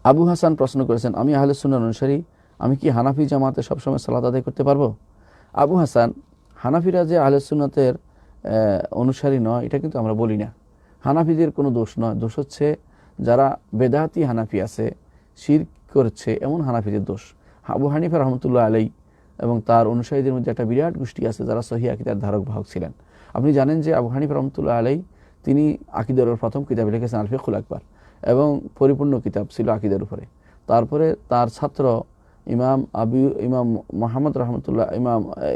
আবু হাসান প্রশ্ন করেছেন, আমি আহলে সুন্নাহর অনুসারী, আমি কি হানাফি জামাতে সবসময় সালাত আদায় করতে পারবো? আবু হাসান, হানাফিরা যে আহলে সুন্নাতের অনুসারী নয় এটা কিন্তু আমরা বলি না। হানাফিদের কোনো দোষ নয়, দোষ হচ্ছে যারা বেদাতি হানাফি আছে, শিরক করছে এমন হানাফিদের দোষ। আবু হানিফা রহমতুল্লাহ আলাই এবং তার অনুসারীদের মধ্যে একটা বিরাট গোষ্ঠী আছে যারা সহিহ আকীদার ধারক বাহক ছিলেন। আপনি জানেন যে আবু হানিফা রহমতুল্লাহ আলাই তিনি আকীদার প্রথম কিতাব লিখেছেন আল ফিকহুল আকবার, এবং পরিপূর্ণ কিতাব ছিল আকীদার উপরে। তারপরে তার ছাত্র ইমাম মোহাম্মদ রহমতুল্লাহ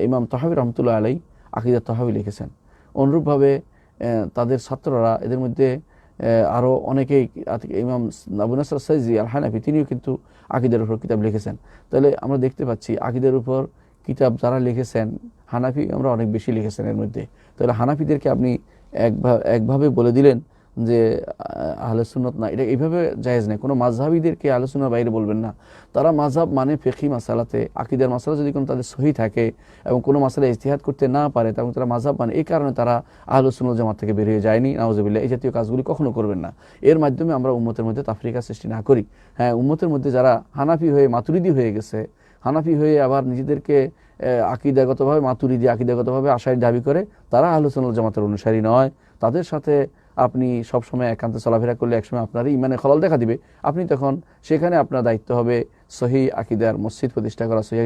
ইমাম তহাবি রহমতুল্লাহ আলাই আকীদাত তহাবি লিখেছেন। অনুরূপভাবে তাদের ছাত্ররা, এদের মধ্যে আরও অনেকেই, ইমাম আবু নাসর সাইজি আল হানাফি তিনিও কিন্তু আকীদার উপর কিতাব লিখেছেন। তাহলে আমরা দেখতে পাচ্ছি আকীদার উপর কিতাব যারা লিখেছেন, হানাফি আমরা অনেক বেশি লিখেছেন এর মধ্যে। তাহলে হানাফিদেরকে আপনি একভাবে বলে দিলেন যে আহলে সুন্নাত না, এটা এইভাবে জায়েজ নেই। কোনো মাযহাবীদেরকে আহলে সুন্নাহর বাইরে বলবেন না। তারা মাযহাব মানে ফিকহি মাসালাতে, আকীদার মাসালা যদি কোনো তাদের সহি থাকে এবং কোনো মাসালা ইজতিহাদ করতে না পারে, তখন তারা মাযহাব মানে, এই কারণে তারা আহলে সুন্নাত জামাত থেকে বেরিয়ে যায়নি। নাউজুবিল্লাহ, এই জাতীয় কাজগুলি কখনো করবেন না। এর মাধ্যমে আমরা উম্মতের মধ্যে তাফরিকা সৃষ্টি না করি। হ্যাঁ, উম্মতের মধ্যে যারা হানাফি হয়ে মাতুরিদি হয়ে গেছে, হানাফি হয়ে আবার নিজেদেরকে আকীদাগতভাবে মাতুরিদি, আকীদাগতভাবে আশারি দাবি করে, তারা আহলে সুন্নাত জামাতের অনুসারী নয়। তাদের সাথে আপনি সবসময় একান্তে চলাফেরা করলে একসময় আপনারই ইমানে খলল দেখা দিবে। আপনি তখন সেখানে আপনার দায়িত্ব হবে সহিহ আকীদার মসজিদ প্রতিষ্ঠা করা, সহিহ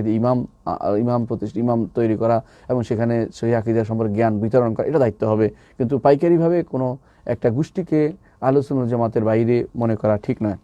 ইমাম তৈরি করা এবং সেখানে সহিহ আকীদার সম্পর্কে জ্ঞান বিতরণ করা, এটা দায়িত্ব হবে। কিন্তু পাইকারিভাবে কোনো একটা গোষ্ঠীকে আহলে সুন্নাত জামাতের বাইরে মনে করা ঠিক নয়।